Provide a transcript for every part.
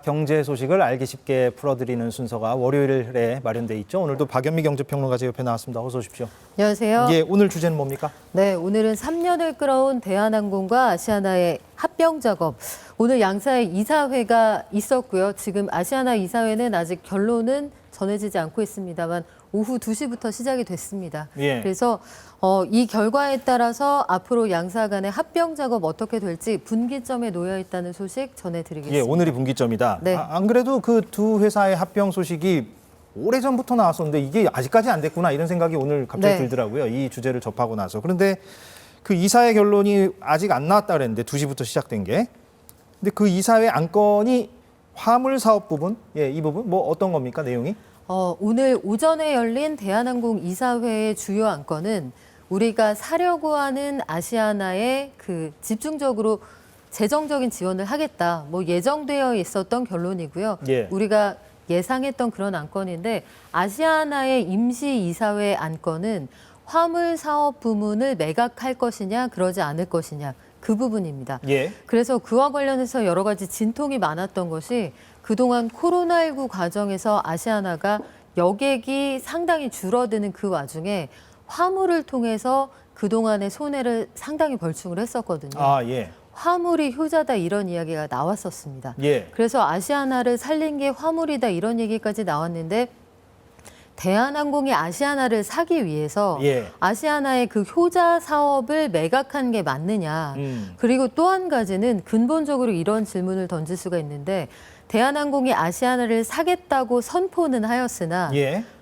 경제 소식을 알기 쉽게 풀어드리는 순서가 월요일에 마련돼 있죠. 오늘도 박연미 경제평론가 제 옆에 나왔습니다. 어서 오십시오. 안녕하세요. 오늘 주제는 뭡니까? 네, 오늘은 3년을 끌어온 대한항공과 아시아나의 합병 작업. 오늘 양사의 이사회가 있었고요. 지금 아시아나 이사회는 아직 결론은 전해지지 않고 있습니다만 오후 2시부터 시작이 됐습니다. 그래서 이 결과에 따라서 앞으로 양사 간의 합병 작업 어떻게 될지 분기점에 놓여 있다는 소식 전해드리겠습니다. 오늘이 분기점이다. 네. 안 그래도 그 두 회사의 합병 소식이 오래전부터 나왔었는데 이게 아직까지 안 됐구나 이런 생각이 오늘 갑자기 들더라고요. 이 주제를 접하고 나서. 그런데 그 이사회 결론이 아직 안 나왔다 그랬는데 2시부터 시작된 게. 근데 그 이사회 안건이 화물 사업 부분, 이 부분 뭐 어떤 겁니까 내용이? 오늘 오전에 열린 대한항공 이사회의 주요 안건은 우리가 사려고 하는 아시아나에 그 집중적으로 재정적인 지원을 하겠다. 뭐 예정되어 있었던 결론이고요. 우리가 예상했던 그런 안건인데 아시아나의 임시 이사회 안건은 화물 사업 부문을 매각할 것이냐 그러지 않을 것이냐 그 부분입니다. 그래서 그와 관련해서 여러 가지 진통이 많았던 것이 그동안 코로나19 과정에서 아시아나가 여객이 상당히 줄어드는 그 와중에 화물을 통해서 그동안의 손해를 상당히 벌충을 했었거든요. 화물이 효자다 이런 이야기가 나왔었습니다. 그래서 아시아나를 살린 게 화물이다 이런 얘기까지 나왔는데 대한항공이 아시아나를 사기 위해서 아시아나의 그 효자 사업을 매각한 게 맞느냐. 그리고 또 한 가지는 근본적으로 이런 질문을 던질 수가 있는데 대한항공이 아시아나를 사겠다고 선포는 하였으나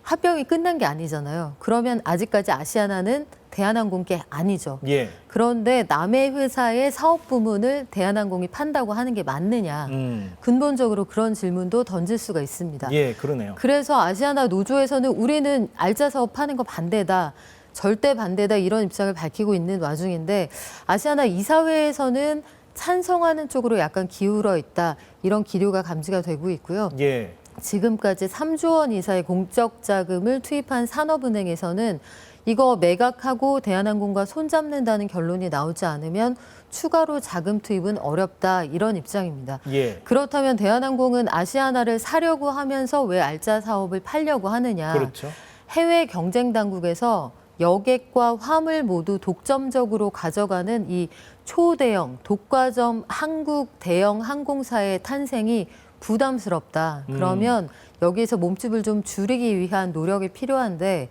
합병이 끝난 게 아니잖아요. 그러면 아직까지 아시아나는 대한항공 게 아니죠. 그런데 남의 회사의 사업 부문을 대한항공이 판다고 하는 게 맞느냐. 근본적으로 그런 질문도 던질 수가 있습니다. 그러네요. 그래서 아시아나 노조에서는 우리는 알짜 사업 파는 거 반대다. 절대 반대다 이런 입장을 밝히고 있는 와중인데 아시아나 이사회에서는 찬성하는 쪽으로 약간 기울어 있다. 이런 기류가 감지가 되고 있고요. 지금까지 3조 원 이상의 공적 자금을 투입한 산업은행에서는 이거 매각하고 대한항공과 손잡는다는 결론이 나오지 않으면 추가로 자금 투입은 어렵다 이런 입장입니다. 그렇다면 대한항공은 아시아나를 사려고 하면서 왜 알짜 사업을 팔려고 하느냐. 해외 경쟁 당국에서 여객과 화물 모두 독점적으로 가져가는 이 초대형 독과점 한국 대형 항공사의 탄생이 부담스럽다. 그러면 여기에서 몸집을 좀 줄이기 위한 노력이 필요한데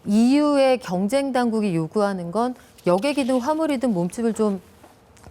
EU의 경쟁 당국이 요구하는 건 여객이든 화물이든 몸집을 좀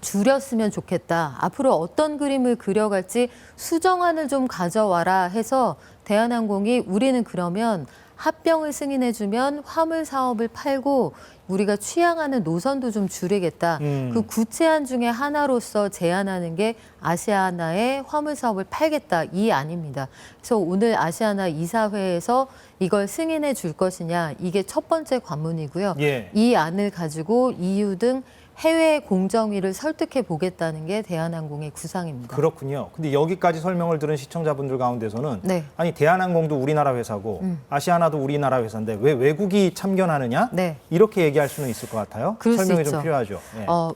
줄였으면 좋겠다. 앞으로 어떤 그림을 그려갈지 수정안을 좀 가져와라 해서 대한항공이 우리는 그러면 합병을 승인해주면 화물 사업을 팔고 우리가 취향하는 노선도 좀 줄이겠다. 그 구체안 중에 하나로서 제안하는 게 아시아나의 화물 사업을 팔겠다. 이 안입니다. 그래서 오늘 아시아나 이사회에서 이걸 승인해 줄 것이냐. 이게 첫 번째 관문이고요. 이 안을 가지고 EU 등 해외 공정위를 설득해 보겠다는 게 대한항공의 구상입니다. 그렇군요. 근데 여기까지 설명을 들은 시청자분들 가운데서는 아니 대한항공도 우리나라 회사고 아시아나도 우리나라 회사인데 왜 외국이 참견하느냐? 이렇게 얘기할 수는 있을 것 같아요. 설명이 좀 필요하죠.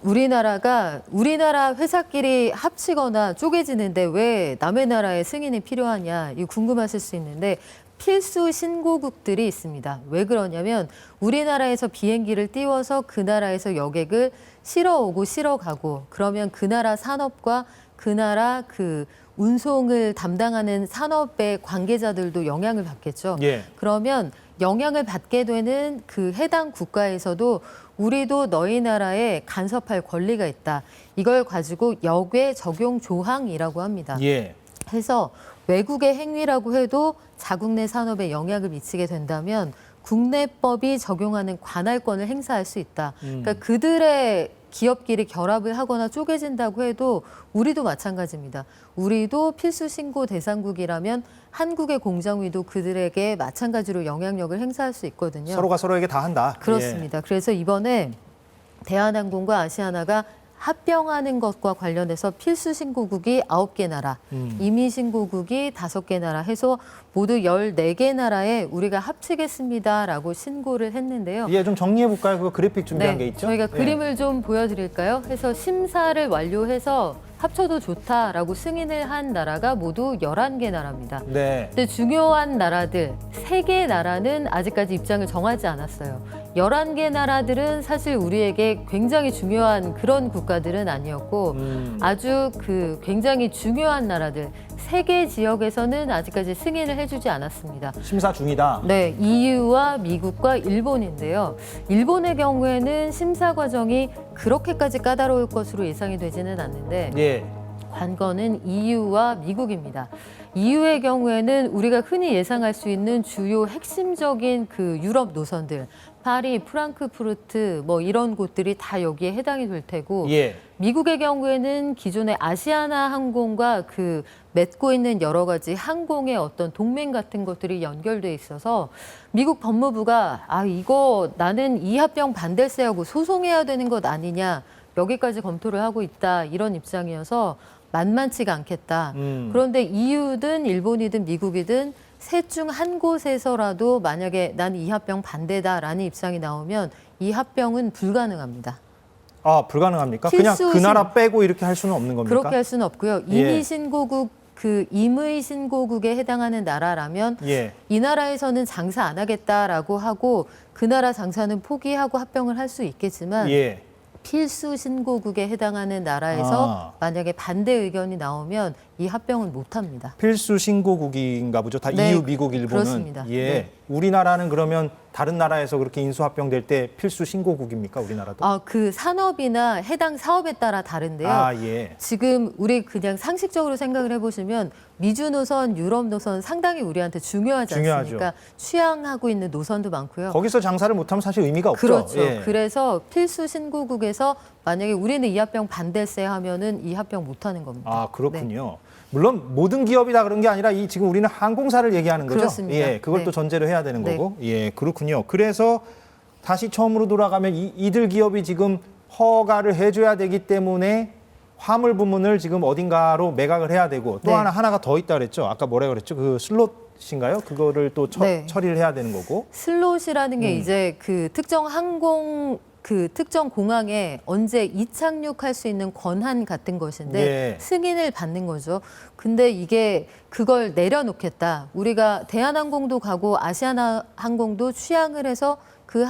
우리나라 회사끼리 합치거나 쪼개지는데 왜 남의 나라의 승인이 필요하냐? 이거 궁금하실 수 있는데 필수 신고국들이 있습니다. 왜 그러냐면 우리나라에서 비행기를 띄워서 그 나라에서 여객을 실어 오고 실어 가고 그러면 그 나라 산업과 그 나라 그 운송을 담당하는 산업의 관계자들도 영향을 받겠죠. 그러면 영향을 받게 되는 그 해당 국가에서도 우리도 너희 나라에 간섭할 권리가 있다. 이걸 가지고 역외 적용 조항이라고 합니다. 해서 외국의 행위라고 해도 자국 내 산업에 영향을 미치게 된다면 국내법이 적용하는 관할권을 행사할 수 있다. 그러니까 그들의 기업끼리 결합을 하거나 쪼개진다고 해도 우리도 마찬가지입니다. 우리도 필수 신고 대상국이라면 한국의 공정위도 그들에게 마찬가지로 영향력을 행사할 수 있거든요. 서로가 서로에게 다 한다. 그렇습니다. 그래서 이번에 대한항공과 아시아나가 합병하는 것과 관련해서 필수 신고국이 9개 나라, 임의 신고국이 5개 나라 해서 모두 14개 나라에 우리가 합치겠습니다라고 신고를 했는데요. 좀 정리해 볼까요? 그 그래픽 준비한 게 있죠? 저희가 그림을 좀 보여드릴까요? 해서 심사를 완료해서 합쳐도 좋다라고 승인을 한 나라가 모두 11개 나라입니다. 네. 근데 중요한 나라들 3개 나라는 아직까지 입장을 정하지 않았어요. 11개 나라들은 사실 우리에게 굉장히 중요한 그런 국가들은 아니었고 아주 그 굉장히 중요한 나라들 3개 지역에서는 아직까지 승인을 해주지 않았습니다. 심사 중이다. 네, EU와 미국과 일본인데요. 일본의 경우에는 심사 과정이 그렇게까지 까다로울 것으로 예상이 되지는 않는데 예. 관건은 EU와 미국입니다. EU의 경우에는 우리가 흔히 예상할 수 있는 주요 핵심적인 그 유럽 노선들, 파리, 프랑크푸르트 뭐 이런 곳들이 다 여기에 해당이 될 테고 예. 미국의 경우에는 기존의 아시아나 항공과 그 맺고 있는 여러 가지 항공의 어떤 동맹 같은 것들이 연결돼 있어서 미국 법무부가 이거 나는 이 합병 반대세하고 소송해야 되는 것 아니냐 여기까지 검토를 하고 있다 이런 입장이어서 만만치가 않겠다. 그런데 EU든 일본이든 미국이든 셋 중 한 곳에서라도 만약에 난 이 합병 반대다라는 입장이 나오면 이 합병은 불가능합니다. 아, 불가능합니까? 그냥 그 필수 나라 빼고 이렇게 할 수는 없는 겁니까? 그렇게 할 수는 없고요. 예. 임의 신고국 그 임의 신고국에 해당하는 나라라면 예. 이 나라에서는 장사 안 하겠다라고 하고 그 나라 장사는 포기하고 합병을 할 수 있겠지만 예. 필수 신고국에 해당하는 나라에서 만약에 반대 의견이 나오면 이 합병은 못합니다. 필수 신고국인가 보죠. 다 네, EU, 미국, 일본은. 그렇습니다. 예. 네. 우리나라는 그러면 다른 나라에서 그렇게 인수합병될 때 필수 신고국입니까? 우리나라도? 그 산업이나 해당 사업에 따라 다른데요. 예. 지금 우리 그냥 상식적으로 생각을 해보시면 미주 노선, 유럽 노선 상당히 우리한테 중요하지 중요하죠. 않습니까? 취향하고 있는 노선도 많고요. 거기서 장사를 못하면 사실 의미가 없죠. 그렇죠. 예. 그래서 필수 신고국에서 만약에 우리는 이 합병 반대세 하면은 이 합병 못하는 겁니다. 아, 그렇군요. 물론 모든 기업이 다 그런 게 아니라 지금 우리는 항공사를 얘기하는 거죠. 그렇습니다. 예, 그걸 네. 또 전제로 해야 되는 네. 거고. 예, 그렇군요. 그래서 다시 처음으로 돌아가면 이들 기업이 지금 허가를 해줘야 되기 때문에 화물 부문을 지금 어딘가로 매각을 해야 되고 또 네. 하나가 더 있다 그랬죠. 아까 뭐라 그랬죠? 그 슬롯인가요? 그거를 또 네. 처리를 해야 되는 거고. 슬롯이라는 게 이제 그 특정 항공 그 특정 공항에 언제 이착륙할 수 있는 권한 같은 것인데 예. 승인을 받는 거죠. 근데 이게 그걸 내려놓겠다. 우리가 대한항공도 가고 아시아나 항공도 취향을 해서 그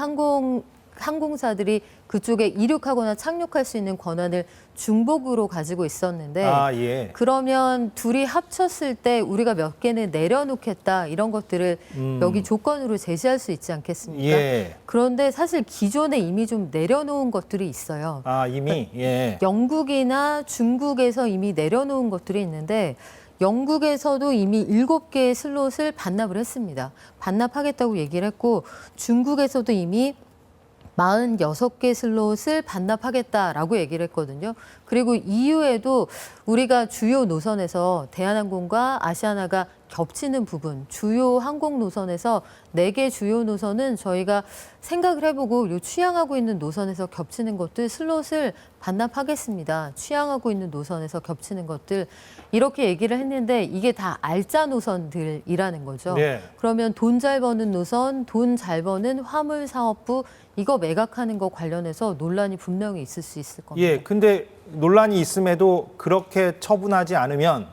항공사들이 그쪽에 이륙하거나 착륙할 수 있는 권한을 중복으로 가지고 있었는데 예. 그러면 둘이 합쳤을 때 우리가 몇 개는 내려놓겠다 이런 것들을 여기 조건으로 제시할 수 있지 않겠습니까? 예. 그런데 사실 기존에 이미 좀 내려놓은 것들이 있어요. 이미. 예. 영국이나 중국에서 이미 내려놓은 것들이 있는데 영국에서도 이미 7개의 슬롯을 반납을 했습니다. 반납하겠다고 얘기를 했고 중국에서도 이미 46개 슬롯을 반납하겠다라고 얘기를 했거든요. 그리고 EU에도 우리가 주요 노선에서 대한항공과 아시아나가 겹치는 부분, 주요 항공 노선에서 4개 주요 노선은 저희가 생각을 해보고 요 취향하고 있는 노선에서 겹치는 것들 슬롯을 반납하겠습니다. 취향하고 있는 노선에서 겹치는 것들 이렇게 얘기를 했는데 이게 다 알짜 노선들이라는 거죠. 네. 그러면 돈 잘 버는 노선, 돈 잘 버는 화물사업부 이거 매각하는 거 관련해서 논란이 분명히 있을 수 있을 겁니다. 예, 근데 논란이 있음에도 그렇게 처분하지 않으면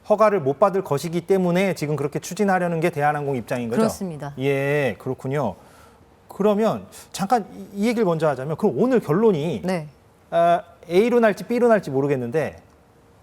허가를 못 받을 것이기 때문에 지금 그렇게 추진하려는 게 대한항공 입장인 거죠? 그렇습니다. 예, 그렇군요. 그러면 잠깐 이 얘기를 먼저 하자면 그럼 오늘 결론이 네. A로 날지 B로 날지 모르겠는데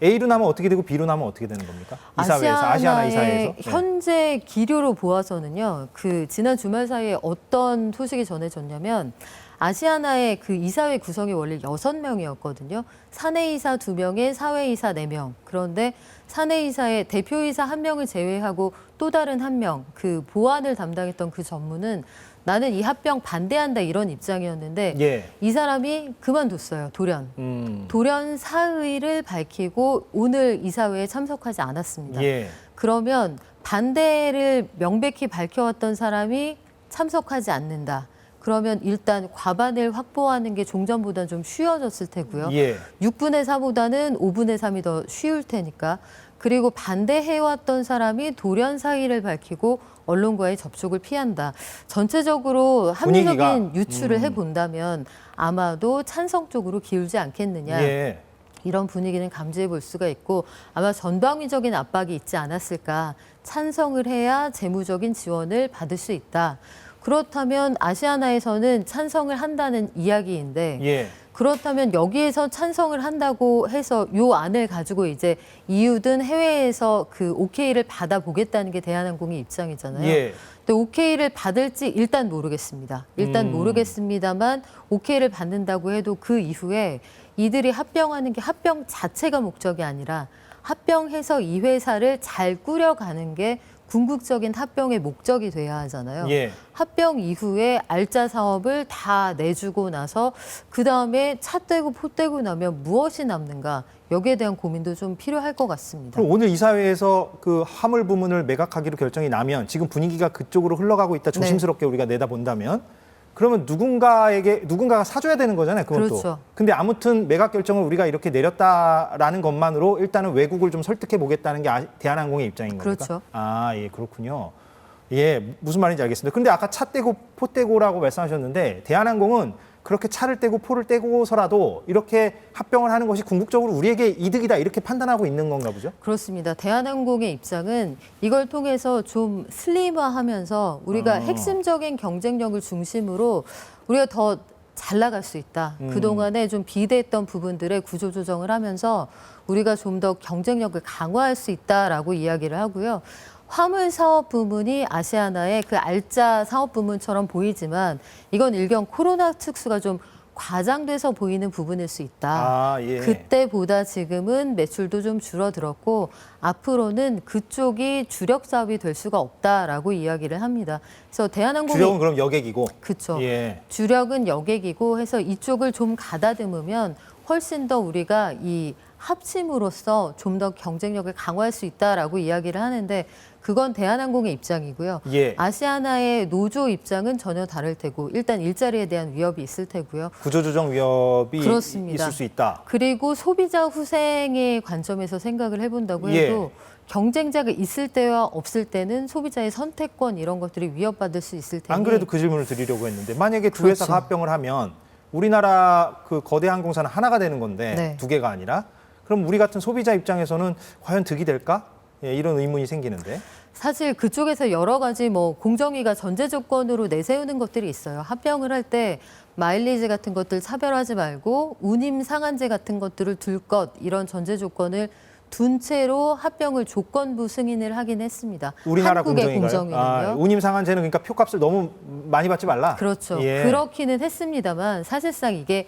A로 나면 어떻게 되고 B로 나면 어떻게 되는 겁니까? 이사회에서, 아시아나 이사회에서. 현재 기류로 보아서는요. 그 지난 주말 사이에 어떤 소식이 전해졌냐면 아시아나의 그 이사회 구성이 원래 6명이었거든요. 사내이사 2명에 사회이사 4명. 그런데 사내이사의 대표이사 1명을 제외하고 또 다른 1명, 그 보안을 담당했던 그 전무는 나는 이 합병 반대한다 이런 입장이었는데 예. 이 사람이 그만뒀어요. 돌연. 돌연 사의를 밝히고 오늘 이사회에 참석하지 않았습니다. 예. 그러면 반대를 명백히 밝혀왔던 사람이 참석하지 않는다. 그러면 일단 과반을 확보하는 게 종전보다는 좀 쉬워졌을 테고요. 예. 6분의 4보다는 5분의 3이 더 쉬울 테니까. 그리고 반대해왔던 사람이 돌연 사의를 밝히고 언론과의 접촉을 피한다. 전체적으로 합리적인 분위기가, 유추를 해본다면 아마도 찬성 쪽으로 기울지 않겠느냐. 예. 이런 분위기는 감지해 볼 수가 있고 아마 전방위적인 압박이 있지 않았을까. 찬성을 해야 재무적인 지원을 받을 수 있다. 그렇다면 아시아나에서는 찬성을 한다는 이야기인데 예. 그렇다면 여기에서 찬성을 한다고 해서 요 안을 가지고 이제 EU든 해외에서 그 OK를 받아보겠다는 게 대한항공의 입장이잖아요. 예. 근데 OK를 받을지 일단 모르겠습니다. 일단 모르겠습니다만 OK를 받는다고 해도 그 이후에 이들이 합병하는 게 합병 자체가 목적이 아니라 합병해서 이 회사를 잘 꾸려가는 게 궁극적인 합병의 목적이 돼야 하잖아요. 예. 합병 이후에 알짜 사업을 다 내주고 나서 그다음에 차 떼고 포 떼고 나면 무엇이 남는가 여기에 대한 고민도 좀 필요할 것 같습니다. 그럼 오늘 이사회에서 그 화물 부문을 매각하기로 결정이 나면 지금 분위기가 그쪽으로 흘러가고 있다 조심스럽게 우리가 내다본다면 그러면 누군가가 사줘야 되는 거잖아요. 그건 그렇죠. 또. 근데 아무튼 매각 결정을 우리가 이렇게 내렸다라는 것만으로 일단은 외국을 좀 설득해 보겠다는 게 대한항공의 입장인 겁니까? 그렇죠. 아, 예, 그렇군요. 예, 무슨 말인지 알겠습니다. 근데 아까 차 떼고 포 떼고라고 말씀하셨는데 대한항공은 그렇게 차를 떼고 포를 떼고서라도 이렇게 합병을 하는 것이 궁극적으로 우리에게 이득이다 이렇게 판단하고 있는 건가 보죠? 그렇습니다. 대한항공의 입장은 이걸 통해서 좀 슬림화하면서 우리가 핵심적인 경쟁력을 중심으로 우리가 더 잘 나갈 수 있다. 그동안에 좀 비대했던 부분들의 구조조정을 하면서 우리가 좀 더 경쟁력을 강화할 수 있다라고 이야기를 하고요. 화물 사업 부문이 아시아나의 그 알짜 사업 부문처럼 보이지만 이건 일견 코로나 특수가 좀 과장돼서 보이는 부분일 수 있다. 아, 예. 그때보다 지금은 매출도 좀 줄어들었고 앞으로는 그쪽이 주력 사업이 될 수가 없다라고 이야기를 합니다. 그래서 대한항공이 주력은 그럼 여객이고. 그렇죠. 예. 주력은 여객이고 해서 이쪽을 좀 가다듬으면 훨씬 더 우리가 이 합침으로써 좀 더 경쟁력을 강화할 수 있다라고 이야기를 하는데 그건 대한항공의 입장이고요. 예. 아시아나의 노조 입장은 전혀 다를 테고 일단 일자리에 대한 위협이 있을 테고요. 구조조정 위협이 그렇습니다. 있을 수 있다. 그리고 소비자 후생의 관점에서 생각을 해본다고 예. 해도 경쟁자가 있을 때와 없을 때는 소비자의 선택권 이런 것들이 위협받을 수 있을 테니 안 그래도 그 질문을 드리려고 했는데 만약에 두 그렇죠. 회사가 합병을 하면 우리나라 그 거대 항공사는 하나가 되는 건데 네. 두 개가 아니라 그럼 우리 같은 소비자 입장에서는 과연 득이 될까? 예, 이런 의문이 생기는데. 사실 그쪽에서 여러 가지 뭐 공정위가 전제 조건으로 내세우는 것들이 있어요. 합병을 할 때 마일리지 같은 것들 차별하지 말고 운임 상한제 같은 것들을 둘 것 이런 전제 조건을 둔 채로 합병을 조건부 승인을 하긴 했습니다. 우리나라 한국의 공정위가요? 공정위는요. 운임 상한제는 그러니까 표값을 너무 많이 받지 말라. 그렇죠. 예. 그렇기는 했습니다만 사실상 이게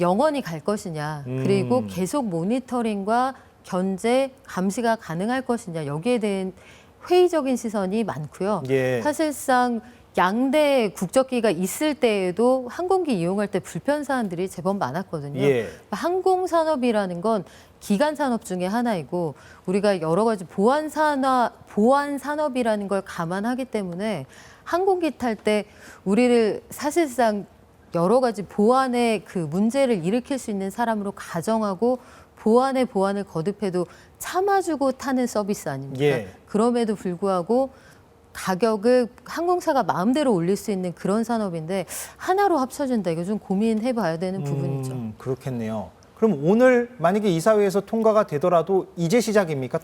영원히 갈 것이냐 그리고 계속 모니터링과 견제, 감시가 가능할 것이냐 여기에 대한 회의적인 시선이 많고요. 예. 사실상 양대 국적기가 있을 때에도 항공기 이용할 때 불편 사안들이 제법 많았거든요. 예. 항공산업이라는 건 기간 산업 중에 하나이고 우리가 여러 가지 보안 산업이라는 걸 감안하기 때문에 항공기 탈 때 우리를 사실상 여러 가지 보안의 그 문제를 일으킬 수 있는 사람으로 가정하고 보안을 거듭해도 참아주고 타는 서비스 아닙니까? 예. 그럼에도 불구하고 가격을 항공사가 마음대로 올릴 수 있는 그런 산업인데 하나로 합쳐진다. 이거 좀 고민해봐야 되는 부분이죠. 그렇겠네요. 그럼 오늘 만약에 이사회에서 통과가 되더라도 이제 시작입니까?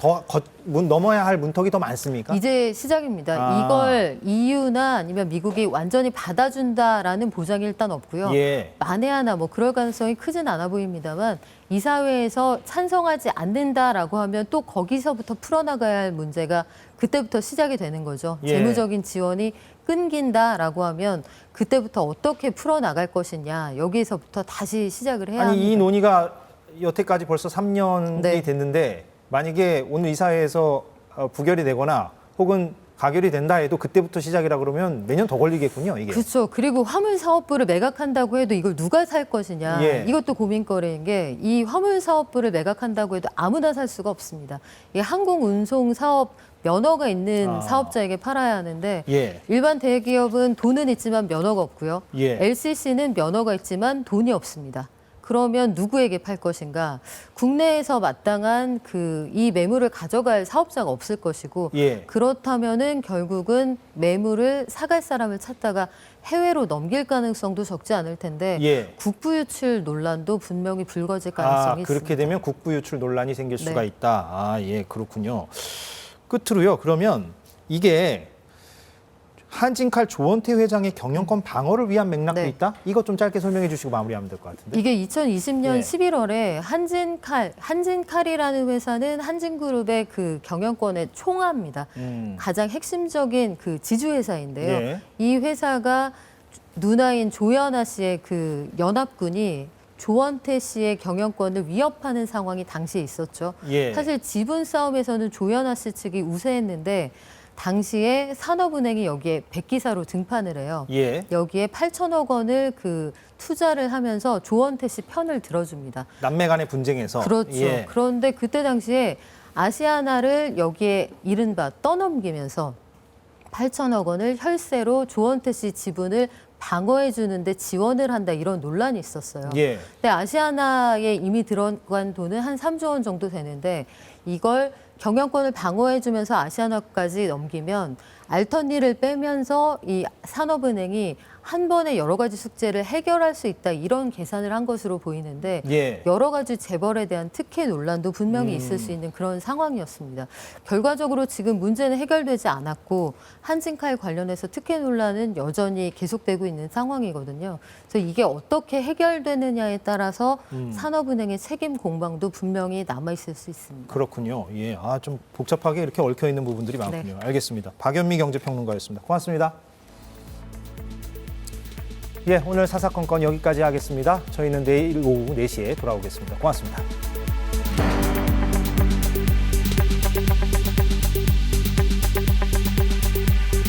넘어야 할 문턱이 더 많습니까? 이제 시작입니다. 아. 이걸 EU나 아니면 미국이 완전히 받아준다라는 보장이 일단 없고요. 예. 만에 하나 뭐 그럴 가능성이 크진 않아 보입니다만 이사회에서 찬성하지 않는다라고 하면 또 거기서부터 풀어나가야 할 문제가 그때부터 시작이 되는 거죠. 예. 재무적인 지원이 끊긴다라고 하면 그때부터 어떻게 풀어나갈 것이냐 여기에서부터 다시 시작을 해야 합니다. 이 논의가 여태까지 벌써 3년이 네. 됐는데 만약에 오늘 이사회에서 부결이 되거나 혹은 가결이 된다 해도 그때부터 시작이라 그러면 몇 년 더 걸리겠군요, 이게. 그렇죠. 그리고 화물 사업부를 매각한다고 해도 이걸 누가 살 것이냐. 예. 이것도 고민거리인 게 이 화물 사업부를 매각한다고 해도 아무나 살 수가 없습니다. 이 항공 운송 사업 면허가 있는 사업자에게 팔아야 하는데 예. 일반 대기업은 돈은 있지만 면허가 없고요. 예. LCC는 면허가 있지만 돈이 없습니다. 그러면 누구에게 팔 것인가? 국내에서 마땅한 이 매물을 가져갈 사업자가 없을 것이고 예. 그렇다면은 결국은 매물을 사갈 사람을 찾다가 해외로 넘길 가능성도 적지 않을 텐데 예. 국부 유출 논란도 분명히 불거질 가능성이 그렇게 있습니다. 되면 국부 유출 논란이 생길 수가 네. 있다. 예, 그렇군요. 끝으로요. 그러면 이게 한진칼 조원태 회장의 경영권 방어를 위한 맥락도 네. 있다? 이거 좀 짧게 설명해 주시고 마무리하면 될 것 같은데. 이게 2020년 예. 11월에 한진칼이라는 회사는 한진그룹의 그 경영권의 총합니다. 가장 핵심적인 그 지주회사인데요. 예. 이 회사가 누나인 조연아 씨의 그 연합군이 조원태 씨의 경영권을 위협하는 상황이 당시에 있었죠. 예. 사실 지분 싸움에서는 조연아 씨 측이 우세했는데 당시에 산업은행이 여기에 백기사로 등판을 해요. 예. 여기에 8천억 원을 그 투자를 하면서 조원태 씨 편을 들어줍니다. 남매 간의 분쟁에서. 그렇죠. 예. 그런데 그때 당시에 아시아나를 여기에 이른바 떠넘기면서 8천억 원을 혈세로 조원태 씨 지분을 방어해 주는데 지원을 한다 이런 논란이 있었어요. 예. 근데 아시아나에 이미 들어간 돈은 한 3조 원 정도 되는데 이걸 경영권을 방어해 주면서 아시아나까지 넘기면 알턴니를 빼면서 이 산업은행이 한 번에 여러 가지 숙제를 해결할 수 있다 이런 계산을 한 것으로 보이는데 예. 여러 가지 재벌에 대한 특혜 논란도 분명히 있을 수 있는 그런 상황이었습니다. 결과적으로 지금 문제는 해결되지 않았고 한진칼 관련해서 특혜 논란은 여전히 계속되고 있는 상황이거든요. 그래서 이게 어떻게 해결되느냐에 따라서 산업은행의 책임 공방도 분명히 남아 있을 수 있습니다. 그렇군요. 예. 좀 복잡하게 이렇게 얽혀 있는 부분들이 많군요. 알겠습니다. 박연미 경제평론가였습니다. 고맙습니다. 예, 오늘 사사건건 여기까지 하겠습니다. 저희는 내일 오후 4시에 돌아오겠습니다. 고맙습니다.